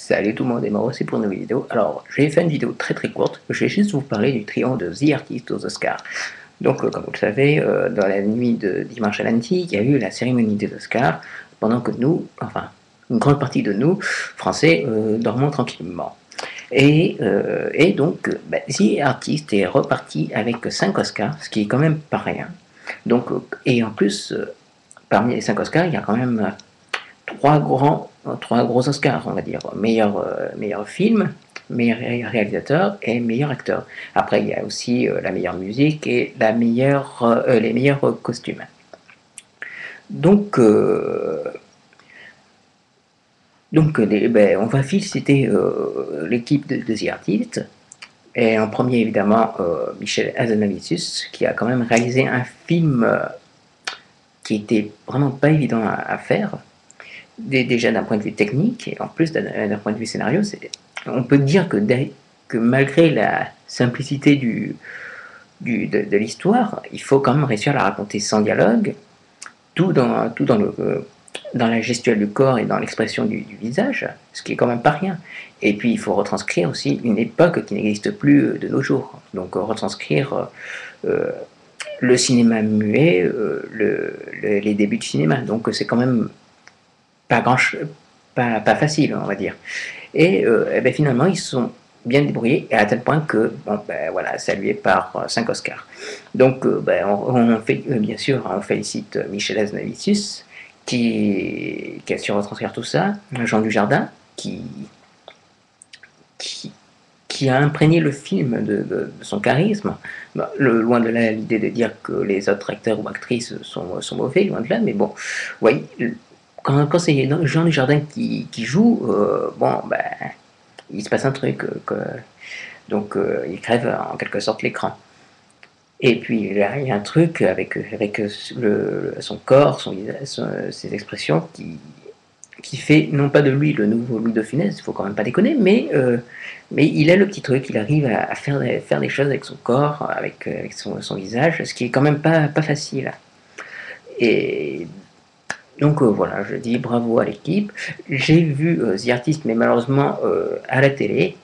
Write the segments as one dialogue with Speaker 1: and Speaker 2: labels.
Speaker 1: Salut tout le monde et moi aussi pour une nouvelle vidéo. Alors, j'ai fait une vidéo très courte, je vais juste vous parler du triomphe de The Artist aux Oscars. Donc, comme vous le savez, dans la nuit de dimanche à lundi, il y a eu la cérémonie des Oscars, pendant que nous, enfin, une grande partie de nous, Français, dormons tranquillement. Et donc, The Artist est reparti avec 5 Oscars, ce qui est quand même pas rien. Donc, et en plus, parmi les 5 Oscars, il y a quand même trois gros Oscars, on va dire. Meilleur film, meilleur réalisateur et meilleur acteur. Après, il y a aussi la meilleure musique et les meilleurs costumes. Donc, on va féliciter l'équipe de The Artist. Et en premier, évidemment, Michel Hazanavicius, qui a quand même réalisé un film qui était vraiment pas évident à faire. Déjà d'un point de vue technique, et en plus d'un point de vue scénario, on peut dire que malgré la simplicité de l'histoire, il faut quand même réussir à la raconter sans dialogue, dans la gestuelle du corps et dans l'expression du visage, ce qui est quand même pas rien. Et puis il faut retranscrire aussi une époque qui n'existe plus de nos jours. Donc retranscrire le cinéma muet, les débuts du cinéma. Donc c'est quand même pas facile, on va dire. Et finalement, ils se sont bien débrouillés, et à tel point que, bon, voilà, salué par 5 Oscars. Donc, bien sûr, on félicite Michel Hazanavicius, qui a su retranscrire tout ça, Jean Dujardin, qui, qui a imprégné le film de son charisme. Loin de là l'idée de dire que les autres acteurs ou actrices sont mauvais, loin de là, mais bon, oui, quand c'est Jean Dujardin qui joue, il se passe un truc, donc il crève en quelque sorte l'écran. Et puis il y a un truc avec son corps, ses expressions qui fait non pas de lui le nouveau Louis de Funès, il faut quand même pas déconner, mais il a le petit truc, il arrive à faire des choses avec son corps, avec son visage, ce qui est quand même pas facile. Et donc voilà, je dis bravo à l'équipe. J'ai vu The Artist, mais malheureusement à la télé,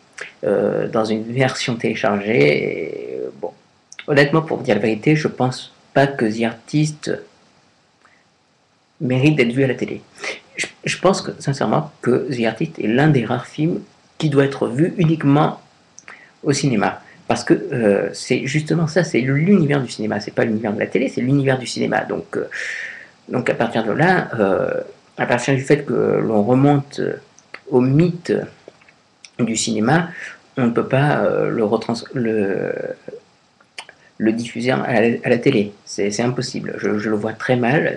Speaker 1: dans une version téléchargée. Et, bon, honnêtement, pour vous dire la vérité, je pense pas que The Artist mérite d'être vu à la télé. Je pense sincèrement que The Artist est l'un des rares films qui doit être vu uniquement au cinéma. Parce que c'est justement ça, c'est l'univers du cinéma, c'est pas l'univers de la télé, c'est l'univers du cinéma. Donc à partir de là, à partir du fait que l'on remonte au mythe du cinéma, on ne peut pas le diffuser à la télé. C'est impossible. Je le vois très mal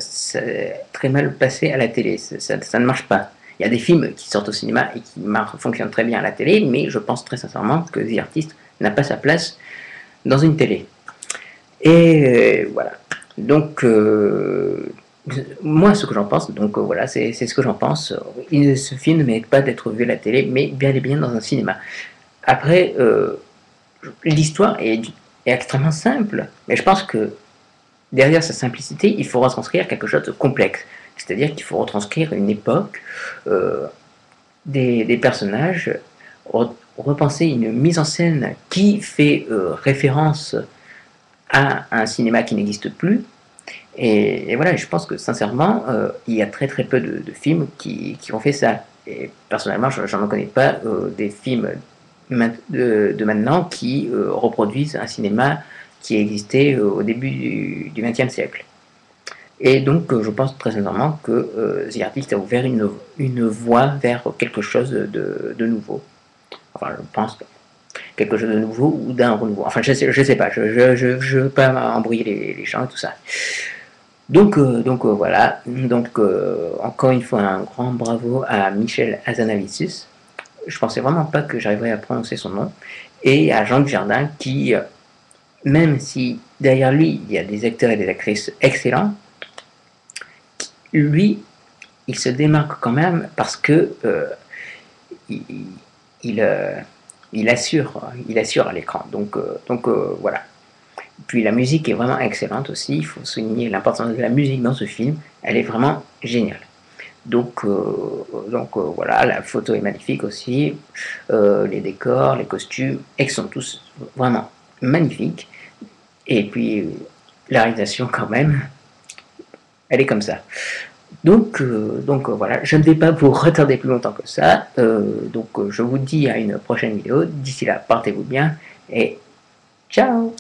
Speaker 1: passer à la télé. Ça ne marche pas. Il y a des films qui sortent au cinéma et qui fonctionnent très bien à la télé, mais je pense très sincèrement que The Artist n'a pas sa place dans une télé. Et voilà. Donc, moi, ce que j'en pense, donc voilà, c'est ce que j'en pense. Ce film ne mérite pas d'être vu à la télé, mais bien et bien dans un cinéma. Après, l'histoire est extrêmement simple, mais je pense que derrière sa simplicité, il faut retranscrire quelque chose de complexe. C'est-à-dire qu'il faut retranscrire une époque, des personnages, repenser une mise en scène qui fait référence à un cinéma qui n'existe plus. Et voilà, je pense que sincèrement, il y a très peu de films qui ont fait ça. Et personnellement, je n'en connais pas des films de maintenant qui reproduisent un cinéma qui existait au début du XXe siècle. Et donc, je pense très sincèrement que The Artist a ouvert une voie vers quelque chose de nouveau. Enfin, je pense quelque chose de nouveau ou d'un renouveau. Enfin, je sais pas, je veux pas embrouiller les gens et tout ça. Donc voilà, donc encore une fois un grand bravo à Michel Hazanavicius. Je pensais vraiment pas que j'arriverais à prononcer son nom. Et à Jean Dujardin qui, même si derrière lui il y a des acteurs et des actrices excellents, lui, il se démarque quand même parce que il, il assure à l'écran. Donc voilà. Puis la musique est vraiment excellente aussi, il faut souligner l'importance de la musique dans ce film, elle est vraiment géniale. Voilà, la photo est magnifique aussi, les décors, les costumes, ils sont tous vraiment magnifiques. Et puis la réalisation quand même, elle est comme ça. Voilà, je ne vais pas vous retarder plus longtemps que ça. Je vous dis à une prochaine vidéo. D'ici là, portez-vous bien et ciao!